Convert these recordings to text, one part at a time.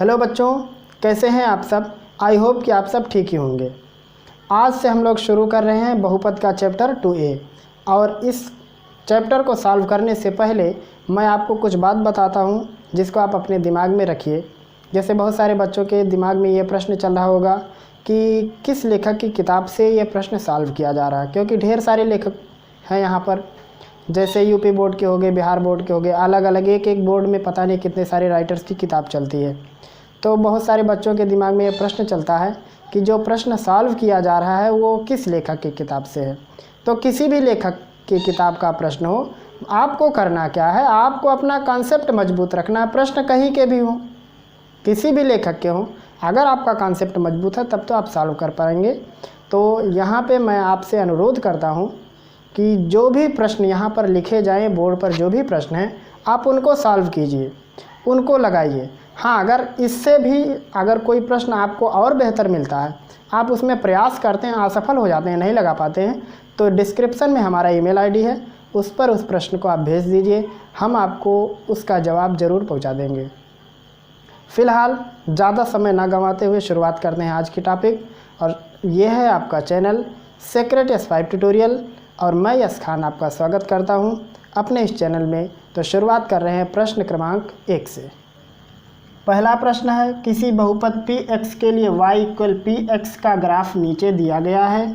Hello बच्चों, कैसे हैं आप सब। आई होप कि आप सब ठीक ही होंगे। आज से हम लोग शुरू कर रहे हैं बहुपद का चैप्टर 2A। और इस चैप्टर को सॉल्व करने से पहले मैं आपको कुछ बात बताता हूं जिसको आप अपने दिमाग में रखिए। जैसे बहुत सारे बच्चों के दिमाग में ये प्रश्न चल रहा होगा कि किस लेखक की किताब से ये प्रश्न सॉल्व किया जा रहा है, क्योंकि ढेर सारे लेखक हैं यहाँ पर। जैसे यूपी बोर्ड के हो गए, बिहार बोर्ड के हो गए, अलग अलग एक एक बोर्ड में पता नहीं कितने सारे राइटर्स की किताब चलती है। तो बहुत सारे बच्चों के दिमाग में ये प्रश्न चलता है कि जो प्रश्न सॉल्व किया जा रहा है वो किस लेखक की किताब से है। तो किसी भी लेखक की किताब का प्रश्न हो, आपको करना क्या है, आपको अपना कॉन्सेप्ट मजबूत रखना। प्रश्न कहीं के भी हों, किसी भी लेखक के हों, अगर आपका कॉन्सेप्ट मजबूत है तब तो आप सॉल्व कर पाएंगे। तो यहाँ पे मैं आपसे अनुरोध करता हूँ कि जो भी प्रश्न यहाँ पर लिखे जाएं, बोर्ड पर जो भी प्रश्न हैं, आप उनको सॉल्व कीजिए, उनको लगाइए। हाँ, अगर इससे भी अगर कोई प्रश्न आपको और बेहतर मिलता है, आप उसमें प्रयास करते हैं, असफल हो जाते हैं, नहीं लगा पाते हैं, तो डिस्क्रिप्शन में हमारा ईमेल आईडी है, उस पर उस प्रश्न को आप भेज दीजिए, हम आपको उसका जवाब ज़रूर पहुंचा देंगे। फ़िलहाल ज़्यादा समय ना गंवाते हुए शुरुआत करते हैं आज की टॉपिक। और ये है आपका चैनल सीक्रेट S5 ट्यूटोरियल और मैं यश खान आपका स्वागत करता हूं अपने इस चैनल में। तो शुरुआत कर रहे हैं प्रश्न क्रमांक 1 से। पहला प्रश्न है, किसी बहुपद Px के लिए y = Px का ग्राफ नीचे दिया गया है।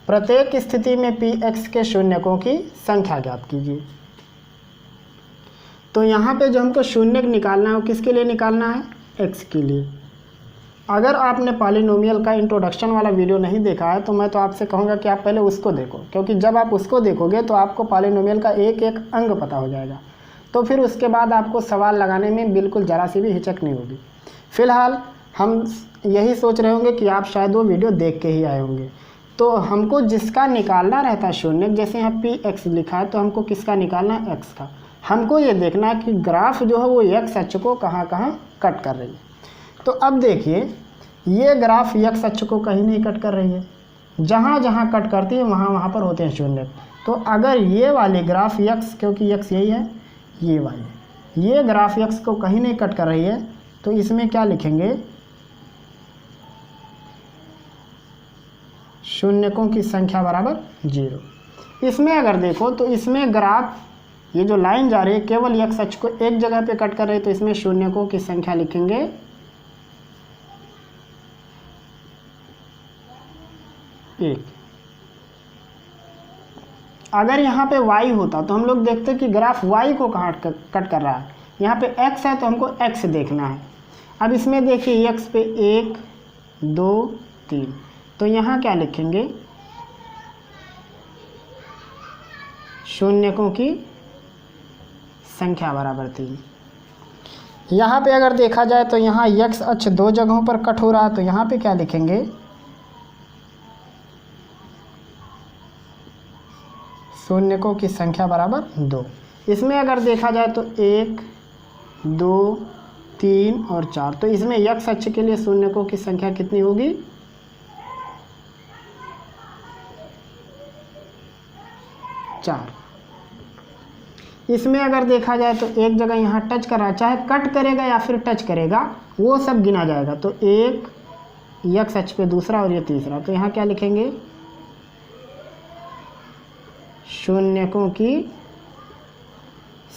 प्रत्येक स्थिति में Px के शून्यकों की संख्या ज्ञात कीजिए। तो यहाँ पे जो हमको शून्यक निकालना है वो किसके लिए निकालना है, x के लिए। अगर आपने पॉलिनोमियल का इंट्रोडक्शन वाला वीडियो नहीं देखा है तो मैं तो आपसे कहूँगा कि आप पहले उसको देखो, क्योंकि जब आप उसको देखोगे तो आपको पॉलिनोमियल का एक एक अंग पता हो जाएगा। तो फिर उसके बाद आपको सवाल लगाने में बिल्कुल ज़रा सी भी हिचक नहीं होगी। फ़िलहाल हम यही सोच रहे होंगे कि आप शायद वो वीडियो देख के ही आए होंगे। तो हमको जिसका निकालना रहता है शून्यक, जैसे यहाँ Px लिखा है तो हमको किसका निकालना है, x का। हमको ये देखना है कि ग्राफ जो है वो x अक्ष को कहाँ कहाँ कट कर रही है। तो अब देखिए, ये ग्राफ x अक्ष को कहीं नहीं कट कर रही है, जहाँ जहाँ कट करती है वहाँ वहाँ पर होते हैं शून्यक। तो अगर ये वाले ग्राफ x, क्योंकि x यही है, ये वाले ये ग्राफ x को कहीं नहीं कट कर रही है, तो इसमें क्या लिखेंगे, शून्यकों की संख्या बराबर 0। इसमें अगर देखो तो इसमें ग्राफ ये जो लाइन जा रही है केवल x अक्ष को एक जगह पे कट कर रही है, तो इसमें शून्यकों की संख्या लिखेंगे 1। अगर यहाँ पे y होता तो हम लोग देखते कि ग्राफ y को कहाँ कट कर रहा है। यहाँ पे x है तो हमको x देखना है। अब इसमें देखिए x पे 1 2 3, तो यहाँ क्या लिखेंगे, शून्यकों की संख्या बराबर 3। यहाँ पे अगर देखा जाए तो यहाँ x अक्ष दो जगहों पर कट हो रहा है, तो यहाँ पे क्या लिखेंगे, शून्यकों की संख्या बराबर 2। इसमें अगर देखा जाए तो 1 2 3 और 4, तो इसमें x अक्ष के लिए शून्यकों की संख्या कितनी होगी, 4। इसमें अगर देखा जाए तो एक जगह यहाँ टच कर रहा है, चाहे कट करेगा या फिर टच करेगा वो सब गिना जाएगा। तो एक x अक्ष पे दूसरा और ये तीसरा, तो यहाँ क्या लिखेंगे, शून्यकों की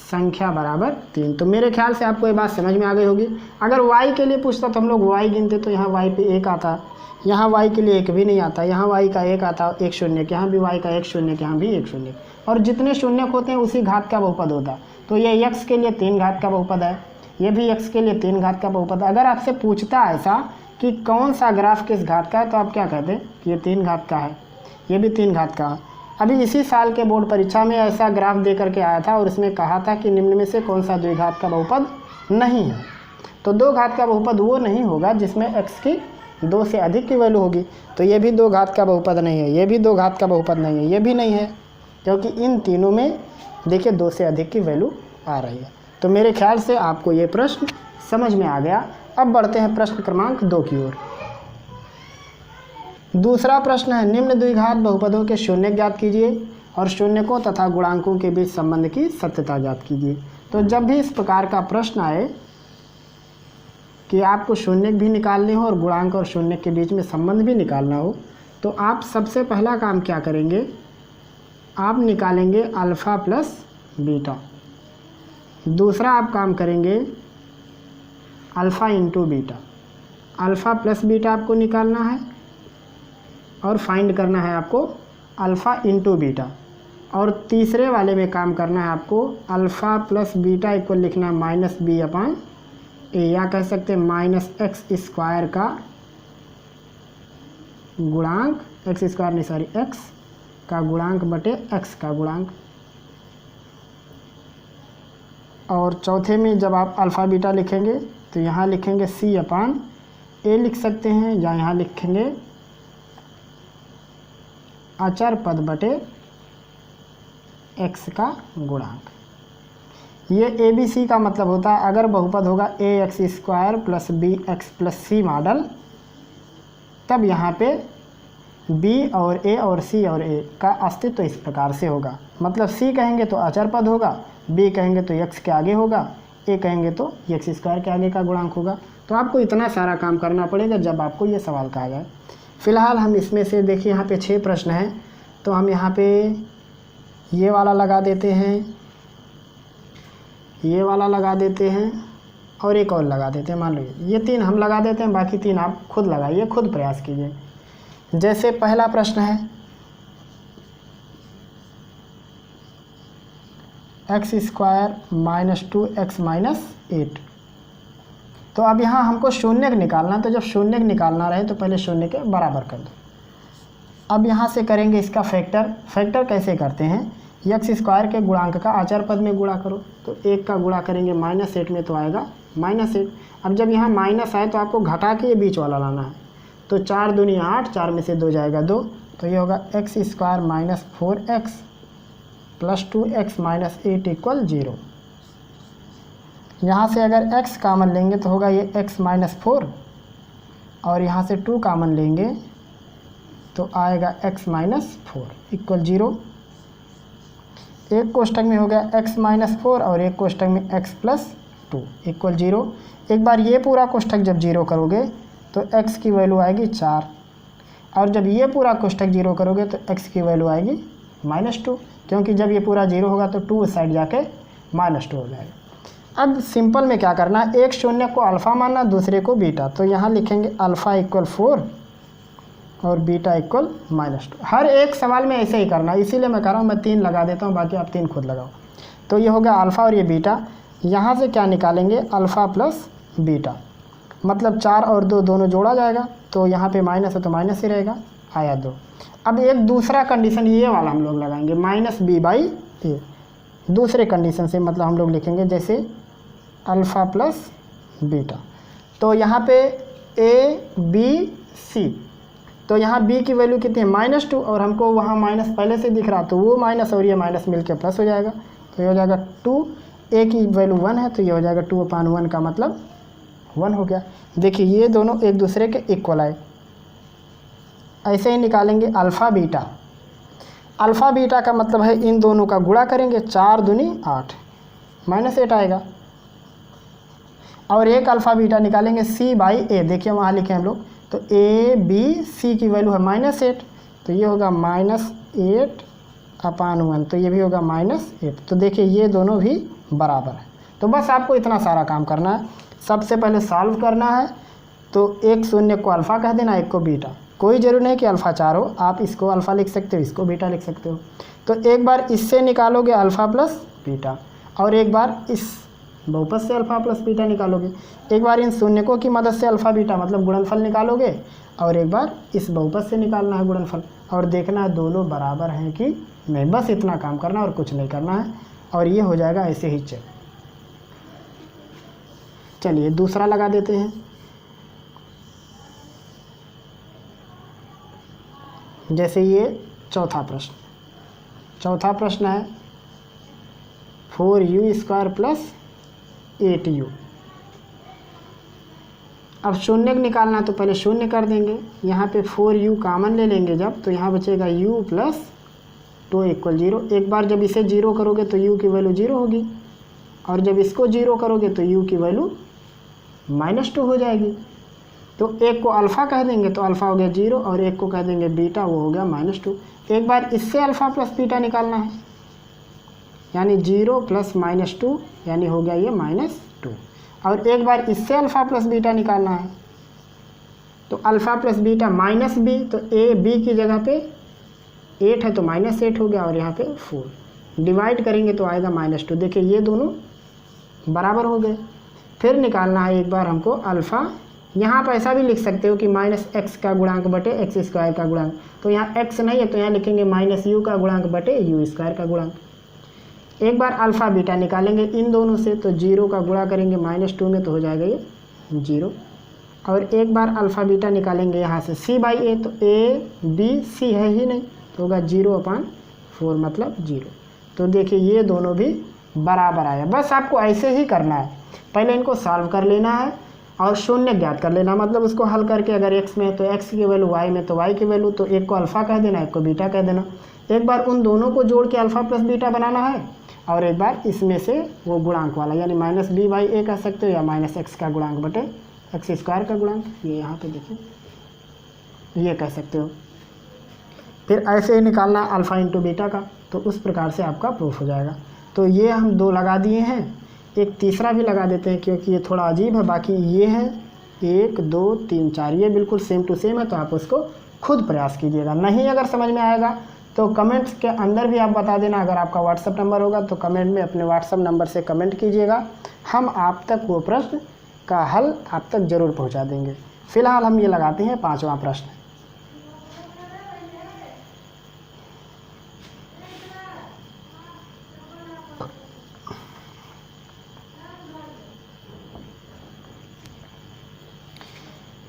संख्या बराबर 3। तो मेरे ख्याल से आपको ये बात समझ में आ गई होगी। अगर y के लिए पूछता तो हम लोग y गिनते, तो यहाँ y पे 1 आता, यहाँ y के लिए 1 भी नहीं आता, यहाँ y का 1 आता, 1 शून्यक, यहाँ भी y का 1 शून्यक, यहाँ भी 1 शून्यक, और जितने शून्यक होते हैं उसी घात का बहुपद होता है। तो ये x के लिए 3 घात का बहुपद है, ये भी x के लिए 3 घात का बहुपद है। अगर आपसे पूछता ऐसा कि कौन सा ग्राफ किस घात का है, तो आप क्या कहते हैं कि ये 3 घात का है, ये भी 3 घात का है। अभी इसी साल के बोर्ड परीक्षा में ऐसा ग्राफ दे करके आया था और इसमें कहा था कि निम्न में से कौन सा द्विघात का बहुपद नहीं है। तो 2 घात का बहुपद वो नहीं होगा जिसमें x की 2 से अधिक की वैल्यू होगी। तो ये भी 2 घात का बहुपद नहीं है, ये भी 2 घात का बहुपद नहीं है, ये भी नहीं है, क्योंकि इन तीनों में देखिए 2 से अधिक की वैल्यू आ रही है। तो मेरे ख्याल से आपको ये प्रश्न समझ में आ गया। अब बढ़ते हैं प्रश्न क्रमांक 2 की ओर। दूसरा प्रश्न है, निम्न द्विघात बहुपदों के शून्य ज्ञात कीजिए और शून्यकों तथा गुणांकों के बीच संबंध की सत्यता ज्ञात कीजिए। तो जब भी इस प्रकार का प्रश्न आए कि आपको शून्य भी निकालने हो और गुणांक और शून्य के बीच में संबंध भी निकालना हो, तो आप सबसे पहला काम क्या करेंगे, आप निकालेंगे अल्फ़ा प्लस बीटा। दूसरा आप काम करेंगे alpha into beta. Alpha plus beta आपको निकालना है और फाइंड करना है आपको अल्फ़ा इंटू बीटा। और तीसरे वाले में काम करना है आपको अल्फ़ा प्लस बीटा इक्वल लिखना है माइनस बी अपान ए, या कह सकते हैं माइनस एक्स स्क्वायर का गुणांक, एक्स स्क्वायर नहीं सॉरी एक्स का गुणांक बटे एक्स का गुणांक। और चौथे में जब आप अल्फ़ा बीटा लिखेंगे तो यहाँ लिखेंगे सी अपान ए लिख सकते हैं, या यहाँ लिखेंगे अचर पद बटे एक्स का गुणांक। ये ए बी सी का मतलब होता है अगर बहुपद होगा a x square plus b x plus c model, तब यहाँ पे बी और ए और सी और ए का अस्तित्व इस प्रकार से होगा। मतलब सी कहेंगे तो अचर पद होगा, बी कहेंगे तो एक्स के आगे होगा, ए कहेंगे तो एक्स स्क्वायर के आगे का गुणांक होगा। तो आपको इतना सारा काम करना पड़ेगा जब आपको ये सवाल कहा जाए। फ़िलहाल हम इसमें से देखिए यहाँ पे 6 प्रश्न हैं, तो हम यहाँ पे ये वाला लगा देते हैं, ये वाला लगा देते हैं और एक और लगा देते हैं। मान लो ये 3 हम लगा देते हैं, बाकी 3 आप खुद लगाइए, खुद प्रयास कीजिए। जैसे पहला प्रश्न है x square minus 2x minus 8। तो अब यहाँ हमको शून्य निकालना, तो जब शून्य निकालना रहे तो पहले शून्य के बराबर कर दो। अब यहाँ से करेंगे इसका फैक्टर कैसे करते हैं, एक्स स्क्वायर के गुणांक का आचार पद में गुणा करो, तो 1 का गुणा करेंगे -8 में तो आएगा -8। अब जब यहाँ माइनस आए तो आपको घटा के ये बीच वाला लाना है, तो 4 दूनी 8, 4 में से 2 जाएगा 2, तो ये होगा x square minus 4x plus 2x minus 8 equal 0। यहाँ से अगर x कामन लेंगे तो होगा ये x माइनस 4, और यहाँ से 2 कामन लेंगे तो आएगा x माइनस 4 इक्वल 0। एक कोष्ठक में हो गया x माइनस 4 और एक कोष्ठक में x प्लस 2 इक्वल 0। एक बार ये पूरा कोष्ठक जब 0 करोगे तो x की वैल्यू आएगी 4, और जब ये पूरा कोष्ठक 0 करोगे तो x की वैल्यू आएगी -2, क्योंकि जब ये पूरा 0 होगा तो 2 साइड जाके -2 हो जाएगा। अब सिंपल में क्या करना है, एक शून्य को अल्फ़ा मानना, दूसरे को बीटा। तो यहाँ लिखेंगे अल्फ़ा इक्वल 4 और बीटा इक्वल -2। हर एक सवाल में ऐसे ही करना, इसीलिए मैं कह रहा हूँ मैं 3 लगा देता हूँ, बाकी आप 3 खुद लगाओ। तो ये हो गया अल्फ़ा और ये बीटा। यहाँ से क्या निकालेंगे, अल्फ़ा प्लस बीटा, मतलब 4 और 2 दोनों जोड़ा जाएगा, तो यहाँ पे माइनस है तो माइनस ही रहेगा, आया 2। अब एक दूसरा कंडीशन ये वाला हम लोग लगाएंगे -b/a। दूसरे कंडीशन से मतलब हम लोग लिखेंगे जैसे अल्फ़ा प्लस बीटा। तो यहाँ पे a b c, तो यहाँ b की वैल्यू कितनी है -2, और हमको वहाँ माइनस पहले से दिख रहा, तो वो माइनस और ये माइनस मिलके प्लस हो जाएगा, तो ये हो जाएगा 2। a की वैल्यू 1 है तो ये हो जाएगा 2/1 का मतलब 1 हो गया। देखिए ये दोनों एक दूसरे के इक्वल आए। ऐसे ही निकालेंगे अल्फ़ा बीटा। अल्फ़ा बीटा का मतलब है इन दोनों का गुणा करेंगे, 4 दूनी 8 -8 आएगा। और एक अल्फ़ा बीटा निकालेंगे c/a, देखिए वहाँ लिखे हम लोग, तो a b c की वैल्यू है -8, तो ये होगा -8/1, तो ये भी होगा -8। तो देखिए ये दोनों भी बराबर है। तो बस आपको इतना सारा काम करना है। सबसे पहले सॉल्व करना है, तो एक शून्य को अल्फ़ा कह देना, एक को बीटा। कोई ज़रूरी नहीं कि अल्फ़ा 4 हो, आप इसको अल्फ़ा लिख सकते हो, इसको बीटा लिख सकते हो। तो एक बार इससे निकालोगे अल्फ़ा प्लस बीटा, और एक बार इस बहुपद से अल्फ़ा प्लस बीटा निकालोगे। एक बार इन शून्यकों की मदद से अल्फ़ा बीटा मतलब गुणनफल निकालोगे, और एक बार इस बहुपद से निकालना है गुणनफल, और देखना है दोनों बराबर हैं कि नहीं। बस इतना काम करना और कुछ नहीं करना है, और ये हो जाएगा ऐसे ही चेक। चलिए दूसरा लगा देते हैं। जैसे ये चौथा प्रश्न है 4u² प्लस 8u। अब शून्य निकालना तो पहले शून्य कर देंगे, यहाँ पे 4u कामन ले लेंगे जब, तो यहाँ बचेगा u प्लस 2 इक्वल 0। एक बार जब इसे 0 करोगे तो u की वैल्यू 0 होगी, और जब इसको 0 करोगे तो u की वैल्यू -2 हो जाएगी। तो एक को अल्फ़ा कह देंगे तो अल्फ़ा हो गया 0 और एक को कह देंगे बीटा, वो हो गया -2। एक बार इससे अल्फ़ा प्लस बीटा निकालना है, यानी 0 प्लस -2 यानी हो गया ये -2। और एक बार इससे अल्फ़ा प्लस बीटा निकालना है, तो अल्फ़ा प्लस बीटा -b, तो a b की जगह पे 8 है तो -8 हो गया और यहाँ पे 4 डिवाइड करेंगे तो आएगा -2। देखिए ये दोनों बराबर हो गए। फिर निकालना है एक बार हमको अल्फ़ा, यहाँ पर ऐसा भी लिख सकते हो कि -x का गुणांक बटे x² का गुणांक, तो यहाँ x नहीं है तो यहाँ लिखेंगे -u का गुणांक बटे u² का गुणांक। एक बार अल्फ़ा बीटा निकालेंगे इन दोनों से, तो 0 का गुणा करेंगे -2 में तो हो जाएगा ये 0। और एक बार अल्फ़ा बीटा निकालेंगे यहाँ से c/a, तो a b c है ही नहीं तो होगा 0/4 मतलब 0। तो देखिए ये दोनों भी बराबर आया। बस आपको ऐसे ही करना है, पहले इनको सॉल्व कर लेना है और शून्य ज्ञात कर लेना, मतलब उसको हल करके अगर x में है तो x की वैल्यू, y में तो y की वैल्यू, तो एक को अल्फ़ा कह देना, एक को बीटा कह देना। एक बार उन दोनों को जोड़ के अल्फ़ा प्लस बीटा बनाना है और एक बार इसमें से वो गुणांक वाला यानी -b/a कह सकते हो या -x का गुणांक बटे x² का गुणांक, ये यहाँ पे देखिए ये कह सकते हो। फिर ऐसे ही निकालना अल्फ़ा इंटू बीटा का, तो उस प्रकार से आपका प्रूफ हो जाएगा। तो ये हम 2 लगा दिए हैं, एक तीसरा भी लगा देते हैं क्योंकि ये थोड़ा अजीब है। बाकी ये है 1 2 3 4, ये बिल्कुल सेम टू सेम है, तो आप उसको खुद प्रयास कीजिएगा। नहीं अगर समझ में आएगा तो कमेंट्स के अंदर भी आप बता देना। अगर आपका व्हाट्सअप नंबर होगा तो कमेंट में अपने व्हाट्सअप नंबर से कमेंट कीजिएगा, हम आप तक वो प्रश्न का हल आप तक ज़रूर पहुंचा देंगे। फिलहाल हम ये लगाते हैं 5वां प्रश्न।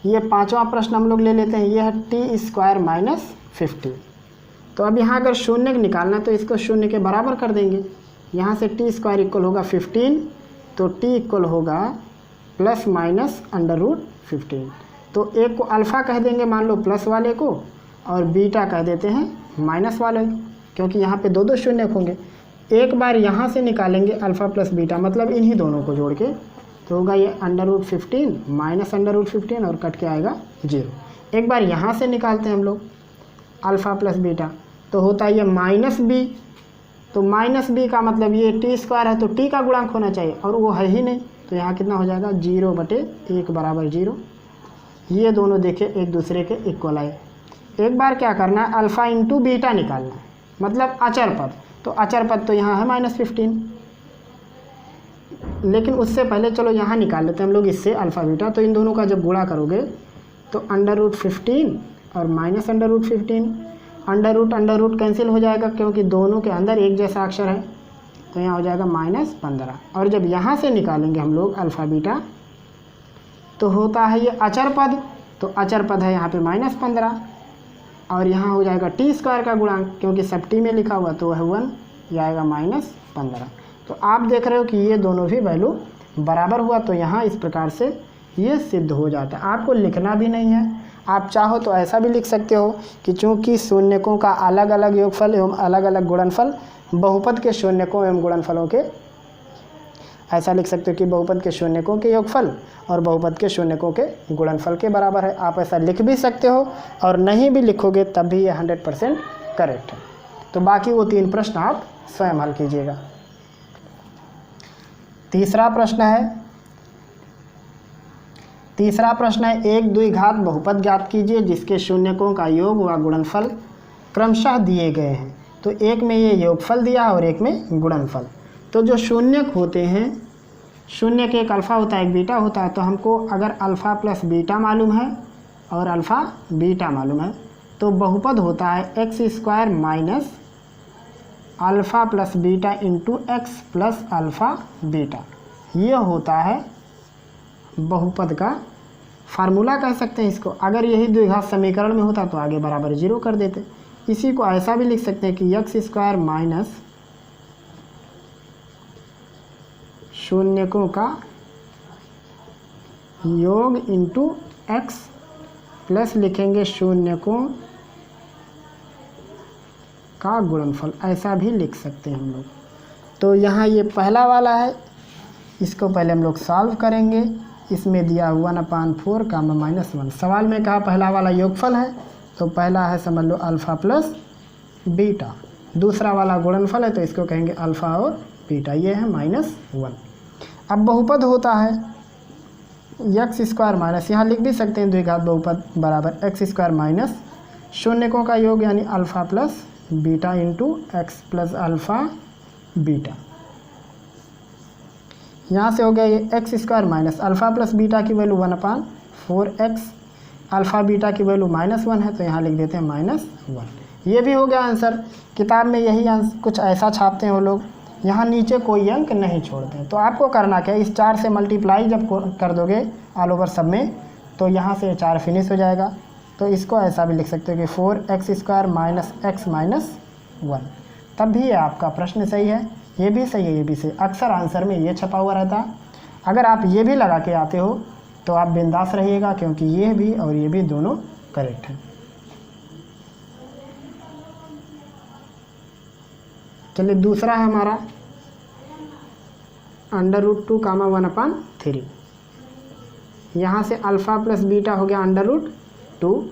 ये 5वां प्रश्न हम लोग ले लेते हैं, ये है t² - 50। तो अब यहाँ अगर शून्य निकालना तो इसको शून्य के बराबर कर देंगे। यहाँ से t² इक्वल होगा 15, तो t इक्वल होगा ±√15। तो एक को अल्फ़ा कह देंगे मान लो प्लस वाले को, और बीटा कह देते हैं माइनस वाले, क्योंकि यहाँ पे 2 शून्य होंगे। एक बार यहाँ से निकालेंगे अल्फ़ा प्लस बीटा, मतलब इन्हीं दोनों को जोड़ के, तो होगा ये √15 माइनस √15 और कट के आएगा 0। एक बार यहाँ से निकालते हैं हम लोग अल्फ़ा प्लस बीटा, तो होता है ये -b, तो -b का मतलब ये t² है तो t का गुणांक होना चाहिए और वो है ही नहीं, तो यहाँ कितना हो जाएगा 0/1 बराबर 0। ये दोनों देखे एक दूसरे के इक्वल आए। एक बार क्या करना है अल्फ़ा इंटू बीटा निकालना है, मतलब अचर पद, तो अचर पद तो यहाँ है -15, लेकिन उससे पहले चलो यहाँ निकाल लेते हैं हम लोग इससे अल्फ़ा बीटा। तो इन दोनों का जब गुणा करोगे तो √15 और -√15, अंडर रूट कैंसिल हो जाएगा क्योंकि दोनों के अंदर एक जैसा अक्षर है, तो यहाँ हो जाएगा -15। और जब यहाँ से निकालेंगे हम लोग अल्फ़ा बीटा तो होता है ये अचर पद, तो अचर पद है यहाँ पे -15 और यहाँ हो जाएगा t² का गुणांक, क्योंकि सब t में लिखा हुआ तो वह 1, यह आएगा -15। तो आप देख रहे हो कि ये दोनों भी वैल्यू बराबर हुआ, तो यहाँ इस प्रकार से ये सिद्ध हो जाता है। आपको लिखना भी नहीं है, आप चाहो तो ऐसा भी लिख सकते हो कि चूँकि शून्यकों का अलग अलग योगफल एवं अलग अलग गुणनफल बहुपद के शून्यकों एवं गुणनफलों के, ऐसा लिख सकते हो कि बहुपद के शून्यकों के योगफल और बहुपद के शून्यकों के गुणनफल के बराबर है। आप ऐसा लिख भी सकते हो और नहीं भी लिखोगे तब भी ये 100% करेक्ट है। तो बाकी वो 3 प्रश्न आप स्वयं हल कीजिएगा। तीसरा प्रश्न है 1 द्विघात बहुपद ज्ञात कीजिए जिसके शून्यकों का योग व गुणनफल क्रमशः दिए गए हैं। तो एक में ये योगफल दिया और एक में गुणनफल। तो जो शून्यक होते हैं, शून्य के एक अल्फ़ा होता है एक बीटा होता है, तो हमको अगर अल्फ़ा प्लस बीटा मालूम है और अल्फ़ा बीटा मालूम है तो बहुपद होता है x² minus alpha plus beta into x plus alpha beta. ये होता है बहुपद का फार्मूला कह सकते हैं इसको। अगर यही द्विघात समीकरण में होता तो आगे बराबर 0 कर देते। इसी को ऐसा भी लिख सकते हैं कि x² माइनस शून्यकों का योग इंटू x प्लस लिखेंगे शून्यकों का गुणनफल, ऐसा भी लिख सकते हैं हम लोग। तो यहाँ ये पहला वाला है, इसको पहले हम लोग सॉल्व करेंगे। इसमें दिया 1/4 कामा -1। सवाल में कहा पहला वाला योगफल है, तो पहला है समझ लो अल्फ़ा प्लस बीटा, दूसरा वाला गुणनफल है तो इसको कहेंगे अल्फ़ा और बीटा, ये है -1। अब बहुपद होता है x² माइनस, यहाँ लिख भी सकते हैं द्विघात बहुपद बराबर x² माइनस शून्यकों का योग यानी alpha plus beta into x plus alpha beta. यहाँ से हो गया ये x² minus alpha plus beta की वैल्यू 1/4x, अल्फ़ा बीटा की वैल्यू -1 है तो यहाँ लिख देते हैं -1। ये भी हो गया आंसर। किताब में यही कुछ ऐसा छापते हैं वो लोग, यहाँ नीचे कोई अंक नहीं छोड़ते हैं। तो आपको करना क्या है, इस 4 से मल्टीप्लाई जब कर दोगे ऑल ओवर सब में तो यहाँ से 4 फिनिश हो जाएगा। तो इसको ऐसा भी लिख सकते हो कि 4x² माइनस x माइनस 1, तब भी आपका प्रश्न सही है। ये भी सही है, ये भी सही। अक्सर आंसर में ये छपा हुआ रहता है। अगर आप ये भी लगा के आते हो तो आप बिंदास रहिएगा, क्योंकि ये भी और ये भी दोनों करेक्ट हैं। चलिए दूसरा है हमारा √2 कामा 1/3। यहाँ से अल्फ़ा प्लस बीटा हो गया √2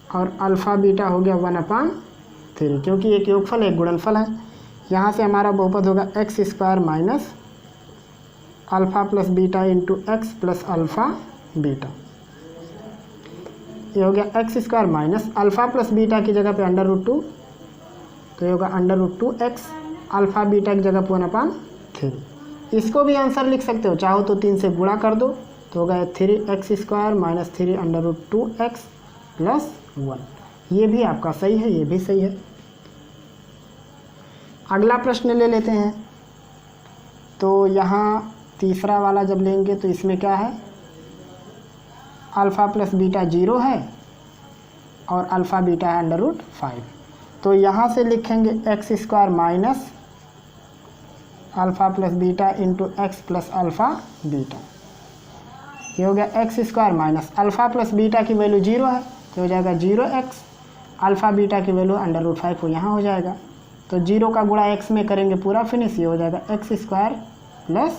और अल्फ़ा बीटा हो गया 1/3, क्योंकि एक योगफल एक गुणनफल है। यहाँ से हमारा बहुपद होगा x² minus alpha plus beta into x plus alpha beta. ये हो गया x² minus alpha plus beta की जगह पे √2, तो ये होगा √2x, अल्फ़ा बीटा की जगह पे 1/3। इसको भी आंसर लिख सकते हो, चाहो तो 3 से गुणा कर दो तो होगा 3x² माइनस 3 √2x प्लस 1। ये भी आपका सही है, ये भी सही है। अगला प्रश्न ले लेते हैं। तो यहाँ तीसरा वाला जब लेंगे तो इसमें क्या है, अल्फ़ा प्लस बीटा 0 है और अल्फ़ा बीटा है √5। तो यहाँ से लिखेंगे x² minus alpha plus beta into x plus alpha beta. ये हो गया x² minus alpha plus beta की वैल्यू 0 है तो हो जाएगा 0x, अल्फ़ा बीटा की वैल्यू √5 को यहाँ हो जाएगा, तो 0 का गुणा x में करेंगे पूरा फिनिश, ये हो जाएगा x² प्लस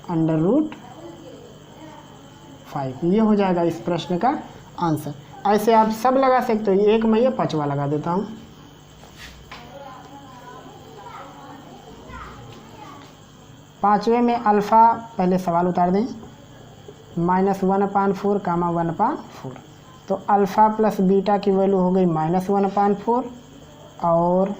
√5। ये हो जाएगा इस प्रश्न का आंसर। ऐसे आप सब लगा सकते हो, एक मैं ये 5वां लगा देता हूँ। पाँचवें में अल्फ़ा, पहले सवाल उतार दें, -1/4 कामा 1/4। तो अल्फ़ा प्लस बीटा की वैल्यू हो गई -1/4 और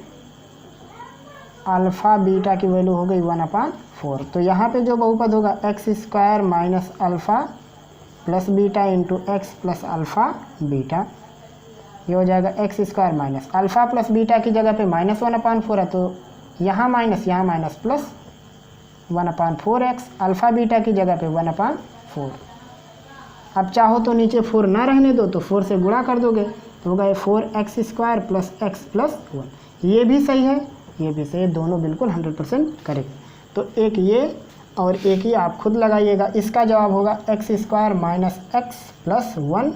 अल्फ़ा बीटा की वैल्यू हो गई 1/4। तो यहाँ पे जो बहुपद होगा x² minus alpha plus beta into x plus alpha beta. ये हो जाएगा x² minus alpha plus beta की जगह पे -1/4 है तो यहाँ minus plus 1/4x, alpha beta की जगह पे 1/4। अब चाहो तो नीचे 4 ना रहने दो तो 4 से गुणा कर दोगे तो होगा 4x² प्लस x प्लस 1। ये भी सही है, ये भी सही है, दोनों बिल्कुल 100% करेक्ट। तो एक ये और एक ही आप खुद लगाइएगा। इसका जवाब होगा x² माइनस x प्लस 1,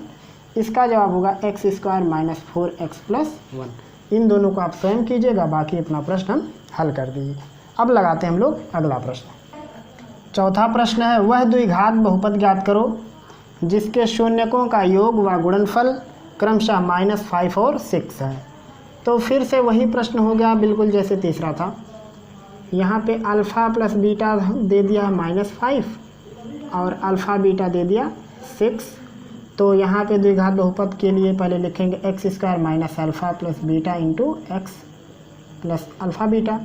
इसका जवाब होगा x² माइनस 4x प्लस 1। इन दोनों को आप स्वयं कीजिएगा, बाकी अपना प्रश्न हम हल कर दीजिए। अब लगाते हैं हम लोग अगला प्रश्न। चौथा प्रश्न है, वह द्विघात बहुपद ज्ञात करो जिसके शून्यकों का योग व गुणनफल क्रमशः -5 और 6 है। तो फिर से वही प्रश्न हो गया बिल्कुल जैसे तीसरा था। यहाँ पे अल्फ़ा प्लस बीटा दे दिया है -5 और अल्फ़ा बीटा दे दिया 6। तो यहाँ पे द्विघात बहुपद के लिए पहले लिखेंगे x² minus alpha plus beta into x plus alpha beta.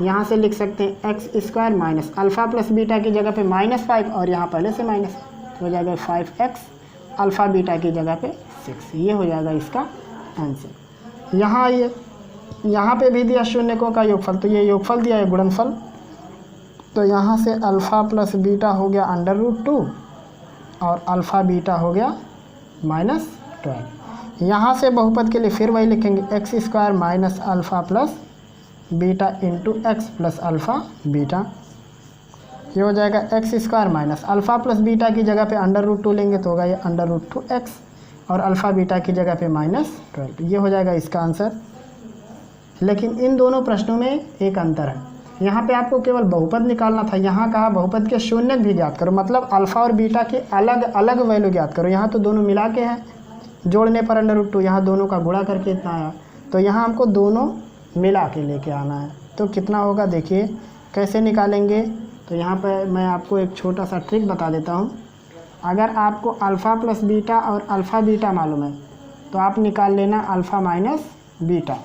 यहाँ से लिख सकते हैं x² minus alpha plus beta की जगह पे -5 और यहाँ पहले से माइनस तो हो जाएगा 5x, अल्फ़ा बीटा की जगह पे 6। ये हो जाएगा इसका आंसर। यहाँ पे भी दिया शून्यकों का योगफल, तो ये योगफल दिया है गुणनफल। तो यहाँ से अल्फ़ा प्लस बीटा हो गया √2 और अल्फ़ा बीटा हो गया -12। यहाँ से बहुपद के लिए फिर वही लिखेंगे x² minus alpha plus beta into x plus alpha beta. ये हो जाएगा x² minus alpha plus beta की जगह पे √2 लेंगे तो होगा ये √2x और अल्फ़ा बीटा की जगह पे -12। ये हो जाएगा इसका आंसर। लेकिन इन दोनों प्रश्नों में एक अंतर है, यहाँ पे आपको केवल बहुपद निकालना था, यहाँ कहा बहुपद के शून्य भी ज्ञात करो, मतलब अल्फ़ा और बीटा के अलग अलग वैल्यू ज्ञात करो। यहाँ तो दोनों मिला के हैं, जोड़ने पर √2, यहाँ दोनों का गुणा करके इतना आया, तो यहाँ हमको दोनों मिला के लेके आना है। तो कितना होगा देखिए कैसे निकालेंगे। तो यहाँ पर मैं आपको एक छोटा सा ट्रिक बता देता हूँ। अगर आपको अल्फ़ा प्लस बीटा और अल्फ़ा बीटा मालूम है तो आप निकाल लेना अल्फ़ा माइनस बीटा।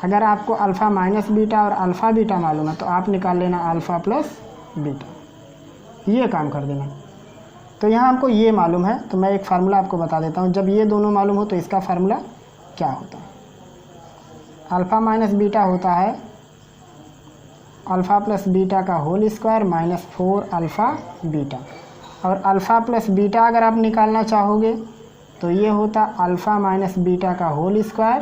अगर आपको अल्फ़ा माइनस बीटा और अल्फ़ा बीटा मालूम है तो आप निकाल लेना अल्फ़ा प्लस बीटा, ये काम कर देना। तो यहाँ हमको ये मालूम है, तो मैं एक फार्मूला आपको बता देता हूँ। जब ये दोनों मालूम हो तो इसका फार्मूला क्या होता है। अल्फ़ा माइनस बीटा होता है अल्फ़ा प्लस बीटा का whole square minus 4 alpha beta, और अल्फ़ा प्लस बीटा अगर आप निकालना चाहोगे तो ये होता अल्फ़ा माइनस बीटा का whole square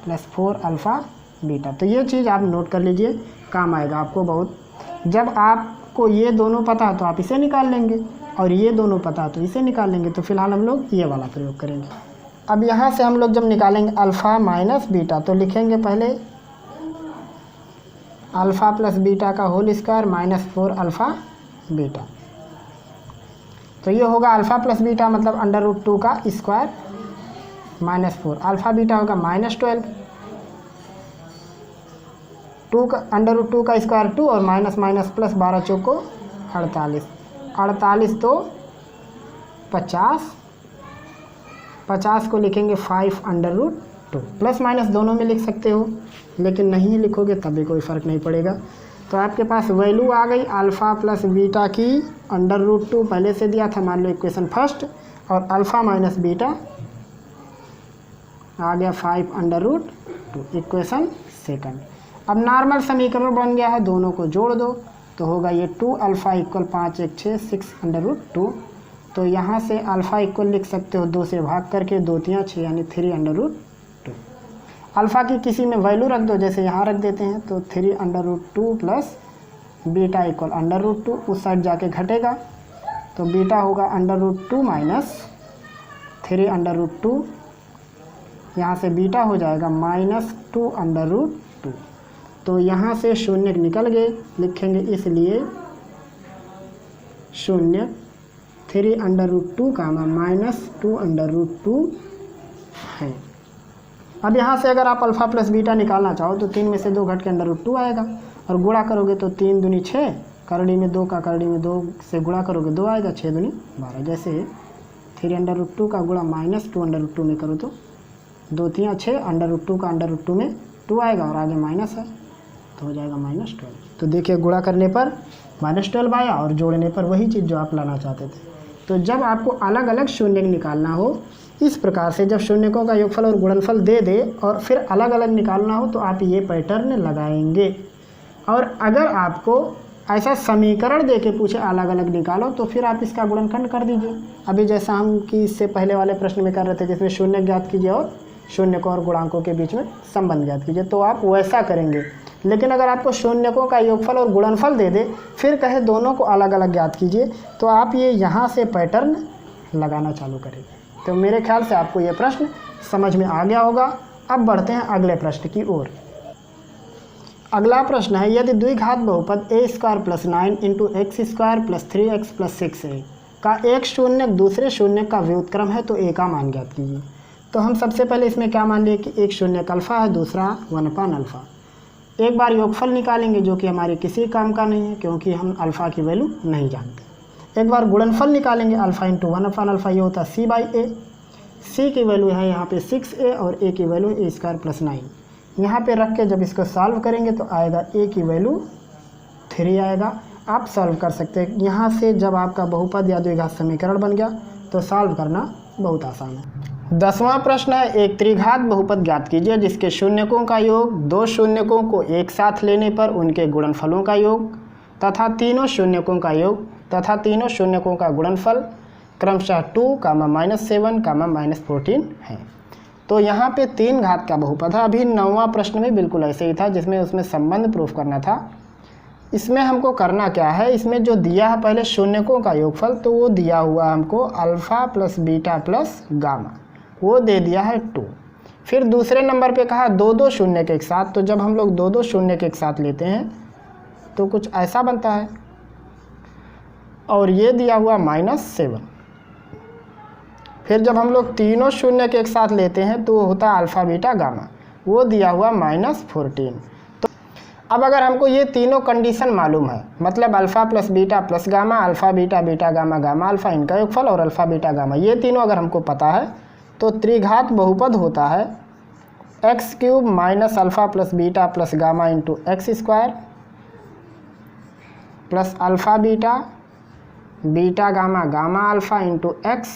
plus 4 alpha beta. तो ये चीज़ आप नोट कर लीजिए, काम आएगा आपको बहुत। जब आपको ये दोनों पता है तो आप इसे निकाल लेंगे, और ये दोनों पता है तो इसे निकाल लेंगे। तो फिलहाल हम लोग ये वाला प्रयोग करेंगे। अब यहाँ से हम लोग जब निकालेंगे अल्फ़ा माइनस बीटा तो लिखेंगे पहले अल्फ़ा प्लस बीटा का whole square minus 4 alpha beta. तो ये होगा अल्फ़ा प्लस बीटा मतलब √2 का स्क्वायर माइनस 4, अल्फ़ा बीटा होगा माइनस 12, 2 का √2 का स्क्वायर 2 और माइनस माइनस प्लस 12 चौको 48, 48 तो 50, 50 को लिखेंगे 5√2। प्लस माइनस दोनों में लिख सकते हो, लेकिन नहीं लिखोगे तब भी कोई फ़र्क नहीं पड़ेगा। तो आपके पास वैल्यू आ गई अल्फ़ा प्लस बीटा की √2 पहले से दिया था, मान लो इक्वेशन फर्स्ट, और अल्फ़ा माइनस बीटा आ गया 5√2 इक्वेशन सेकंड। अब नॉर्मल समीकरण बन गया है, दोनों को जोड़ दो तो होगा ये 2 अल्फ़ा इक्वल 5 1 6 6√2। तो यहाँ से अल्फ़ा इक्वल लिख सकते हो 2 से भाग करके, 2 3 6 यानी 3√2। अल्फ़ा की किसी में वैल्यू रख दो, जैसे यहाँ रख देते हैं, तो 3√2 प्लस बीटा इक्वल √2, उस साइड जाके घटेगा तो बीटा होगा √2 माइनस 3√2, यहाँ से बीटा हो जाएगा -2√2। तो यहाँ से शून्य निकल गए, लिखेंगे इसलिए शून्य 3√2 का -2√2 है। अब यहाँ से अगर आप अल्फ़ा प्लस बीटा निकालना चाहो तो 3 में से 2 घट के √2 आएगा, और गुणा करोगे तो 3 दूनी 6, करड़ी में 2 का करड़ी में 2 से गुणा करोगे 2 आएगा, 6 दूनी 12। जैसे 3√2 का गुणा -2√2 में करो तो 2 3 6, √2 का √2 में 2 आएगा और आगे माइनस है तो हो जाएगा -12। तो देखिए गुणा करने पर -12 आया और जोड़ने पर वही चीज़ जो आप लाना चाहते थे। तो जब आपको अलग अलग शून्य निकालना हो, इस प्रकार से जब शून्यकों का योगफल और गुणनफल दे दे और फिर अलग अलग निकालना हो तो आप ये पैटर्न लगाएंगे। और अगर आपको ऐसा समीकरण दे के पूछे अलग अलग निकालो तो फिर आप इसका गुणनखंड कर दीजिए। अभी जैसा हम कि इससे पहले वाले प्रश्न में कर रहे थे, जिसमें शून्य ज्ञात कीजिए और शून्यकों और गुणांकों के बीच में संबंध ज्ञात कीजिए, तो आप वैसा करेंगे। लेकिन अगर आपको शून्यकों का योगफल और गुणनफल दे दे, फिर कहे दोनों को अलग अलग ज्ञात कीजिए, तो आप ये यहाँ से पैटर्न लगाना चालू करेंगे। तो मेरे ख्याल से आपको ये प्रश्न समझ में आ गया होगा। अब बढ़ते हैं अगले प्रश्न की ओर। अगला प्रश्न है, यदि द्विघात बहुपद a² + 9 × x² + 3x + 6a का एक शून्य दूसरे शून्य का व्युत्क्रम है तो a का मान ज्ञात कीजिए। तो हम सबसे पहले इसमें क्या मान लिए कि एक शून्य अल्फ़ा है, दूसरा 1/α। एक बार योगफल निकालेंगे जो कि हमारे किसी काम का नहीं है क्योंकि हम अल्फ़ा की वैल्यू नहीं जानते। एक बार गुणनफल निकालेंगे अल्फ़ा × 1/α, ये होता है c/a। c की वैल्यू है यहाँ पे 6a और a की वैल्यू a² + 9। यहाँ पे रख के जब इसको सॉल्व करेंगे तो आएगा a की वैल्यू 3 आएगा। आप सॉल्व कर सकते हैं यहाँ से। जब आपका बहुपद या द्विघात समीकरण बन गया तो सॉल्व करना बहुत आसान है। 10वां प्रश्न है, एक त्रिघात बहुपद ज्ञात कीजिए जिसके शून्यकों का योग, 2 शून्यकों को एक साथ लेने पर उनके गुणनफलों का योग तथा तीनों शून्यकों का योग तथा तीनों शून्यकों का गुणनफल क्रमशः 2, -7, -14 है। तो यहाँ पे 3 घात का बहुपद है। अभी 9वां प्रश्न में बिल्कुल ऐसे ही था जिसमें उसमें संबंध प्रूफ करना था। इसमें हमको करना क्या है, इसमें जो दिया है पहले शून्यकों का योगफल, तो वो दिया हुआ हमको alpha plus beta plus gamma, वो दे दिया है 2। फिर दूसरे नंबर पे कहा 2 शून्य के एक साथ। तो जब हम लोग 2 शून्य के एक साथ लेते हैं तो कुछ ऐसा बनता है, और ये दिया हुआ -7। फिर जब हम लोग तीनों शून्य के एक साथ लेते हैं तो वो होता है अल्फ़ा बीटा गामा, वो दिया हुआ -14। तो अब अगर हमको ये तीनों कंडीशन मालूम है, मतलब alpha plus beta plus gamma, alpha beta beta gamma gamma alpha, इनका योगफल, और अल्फ़ा बीटा गामा, ये तीनों अगर हमको पता है तो त्रिघात बहुपद होता है x³ minus alpha plus beta plus gamma into x² plus alpha beta beta gamma gamma alpha into x,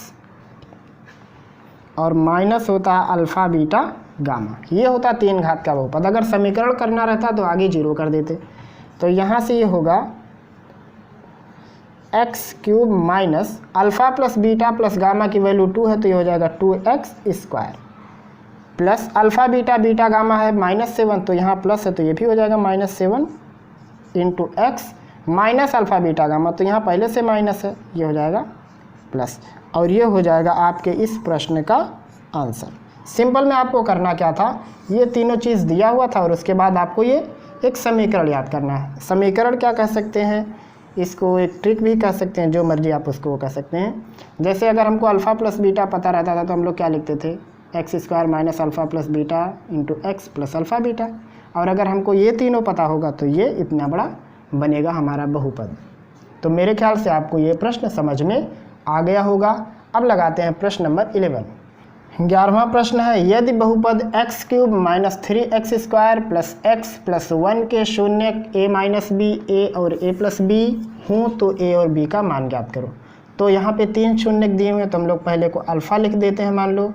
और माइनस होता है अल्फ़ा बीटा गामा। ये होता 3 घात का बहुपद। अगर समीकरण करना रहता तो आगे 0 कर देते। तो यहाँ से ये होगा x³ minus alpha plus beta plus gamma की वैल्यू 2 है तो ये हो जाएगा 2x² plus alpha beta beta gamma है -7, तो यहाँ प्लस है तो ये भी हो जाएगा -7 into x minus alpha beta gamma, तो यहाँ पहले से माइनस है, ये हो जाएगा प्लस, और ये हो जाएगा आपके इस प्रश्न का आंसर। सिंपल में आपको करना क्या था, ये तीनों चीज़ दिया हुआ था और उसके बाद आपको ये एक समीकरण याद करना है। समीकरण क्या कह सकते हैं, इसको एक ट्रिक भी कह सकते हैं, जो मर्जी आप उसको कह सकते हैं। जैसे अगर हमको अल्फ़ा प्लस बीटा पता रहता था तो हम लोग क्या लिखते थे, x² minus alpha plus beta into x plus alpha beta, और अगर हमको ये तीनों पता होगा तो ये इतना बड़ा बनेगा हमारा बहुपद। तो मेरे ख्याल से आपको ये प्रश्न समझ में आ गया होगा। अब लगाते हैं प्रश्न नंबर 11। 11वां प्रश्न है, यदि बहुपद x³ minus 3x² plus x plus 1 के शून्य a माइनस बी, a और a प्लस बी हों तो a और b का मान ज्ञात करो। तो यहाँ पे 3 शून्य दिए हुए हैं तो हम लोग पहले को अल्फ़ा लिख देते हैं, मान लो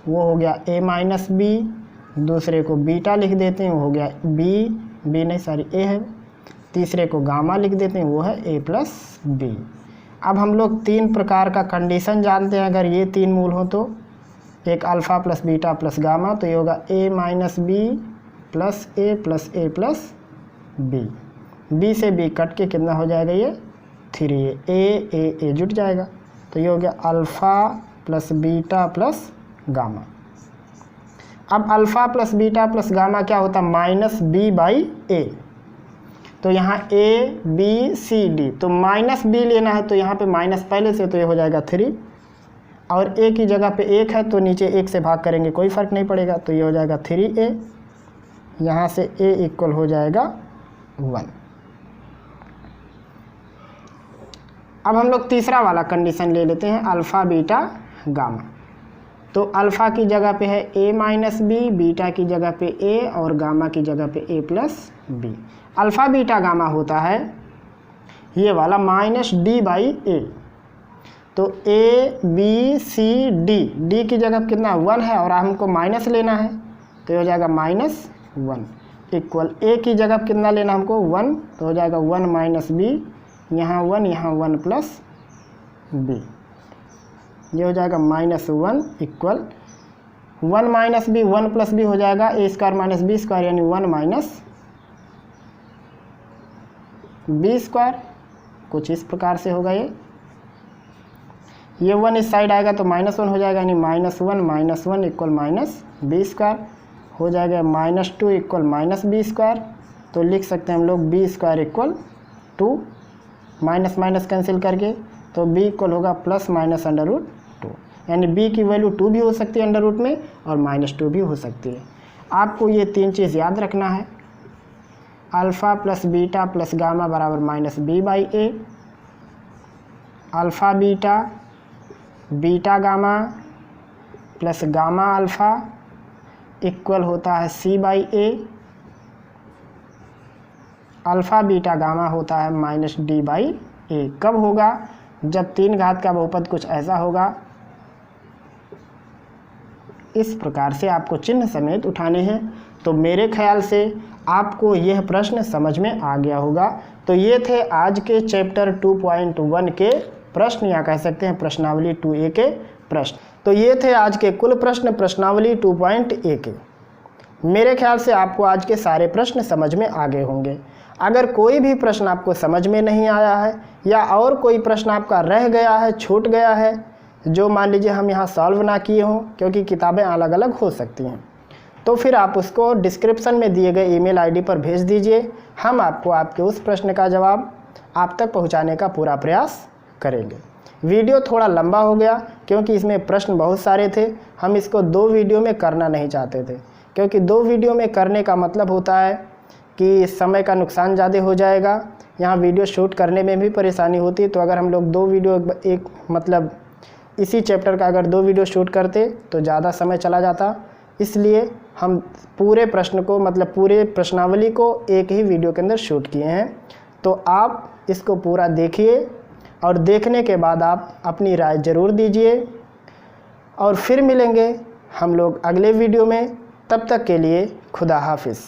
वो हो गया a माइनस बी, दूसरे को बीटा लिख देते हैं, वो हो गया a है, तीसरे को गामा लिख देते हैं, वो है a प्लस बी। अब हम लोग 3 प्रकार का कंडीशन जानते हैं, अगर ये 3 मूल हो तो एक alpha plus beta plus gamma, तो ये होगा a minus B plus a plus a plus B, b से b कट के कितना हो जाएगा, ये 3 a जुट जाएगा, तो ये हो गया alpha plus beta plus gamma. अब alpha plus beta plus gamma क्या होता है, -b/a, तो यहाँ a b c d, तो -b लेना है तो यहाँ पे माइनस पहले से, तो ये हो जाएगा 3, और a की जगह पे 1 है तो नीचे 1 से भाग करेंगे कोई फ़र्क नहीं पड़ेगा, तो ये हो जाएगा 3a, यहाँ से a इक्वल हो जाएगा 1। अब हम लोग तीसरा वाला कंडीशन ले लेते हैं, अल्फ़ा बीटा गामा। तो अल्फ़ा की जगह पे है a माइनस बी, बीटा की जगह पे a और गामा की जगह पे a plus B. Alpha beta gamma होता है ये वाला -d/a, तो a b c d की जगह कितना 1 है और हमको माइनस लेना है, तो ये हो जाएगा -1 इक्वल a की जगह कितना लेना हमको 1, तो हो जाएगा 1 माइनस बी, यहाँ 1 प्लस b, ये हो जाएगा -1 equal 1 minus B 1 plus B हो जाएगा a² माइनस b², यानी 1 माइनस b², कुछ इस प्रकार से होगा। ये 1 इस साइड आएगा तो -1 हो जाएगा, यानी -1 इक्वल -b² हो जाएगा, -2 इक्वल -b², तो लिख सकते हैं हम लोग b² इक्वल 2, माइनस कैंसिल करके, तो b इक्वल होगा प्लस माइनस √2, यानी b की वैल्यू 2 भी हो सकती है √2 में और -2 भी हो सकती है। आपको ये 3 चीज़ याद रखना है, alpha plus beta plus gamma बराबर -b/a, alpha beta beta gamma plus gamma alpha equal होता है c/a, अल्फ़ा बीटा गामा होता है -d/a। कब होगा, जब 3 घात का बहुपद कुछ ऐसा होगा, इस प्रकार से आपको चिन्ह समेत उठाने हैं। तो मेरे ख्याल से आपको यह प्रश्न समझ में आ गया होगा। तो ये थे आज के चैप्टर 2.1 के प्रश्न, या कह सकते हैं प्रश्नावली 2A के प्रश्न। तो ये थे आज के कुल प्रश्न प्रश्नावली 2.A के। मेरे ख्याल से आपको आज के सारे प्रश्न समझ में आ गए होंगे। अगर कोई भी प्रश्न आपको समझ में नहीं आया है या और कोई प्रश्न आपका रह गया है, छूट गया है, जो मान लीजिए हम यहाँ सॉल्व ना किए हों, क्योंकि किताबें अलग अलग हो सकती हैं, तो फिर आप उसको डिस्क्रिप्शन में दिए गए ईमेल आईडी पर भेज दीजिए। हम आपको आपके उस प्रश्न का जवाब आप तक पहुंचाने का पूरा प्रयास करेंगे। वीडियो थोड़ा लंबा हो गया क्योंकि इसमें प्रश्न बहुत सारे थे। हम इसको 2 वीडियो में करना नहीं चाहते थे, क्योंकि 2 वीडियो में करने का मतलब होता है कि समय का नुकसान ज़्यादा हो जाएगा। यहाँ वीडियो शूट करने में भी परेशानी होती है। तो अगर हम लोग 2 वीडियो एक मतलब इसी चैप्टर का अगर 2 वीडियो शूट करते तो ज़्यादा समय चला जाता। इसलिए हम पूरे प्रश्न को मतलब पूरे प्रश्नावली को एक ही वीडियो के अंदर शूट किए हैं। तो आप इसको पूरा देखिए और देखने के बाद आप अपनी राय ज़रूर दीजिए। और फिर मिलेंगे हम लोग अगले वीडियो में। तब तक के लिए खुदा हाफिज़।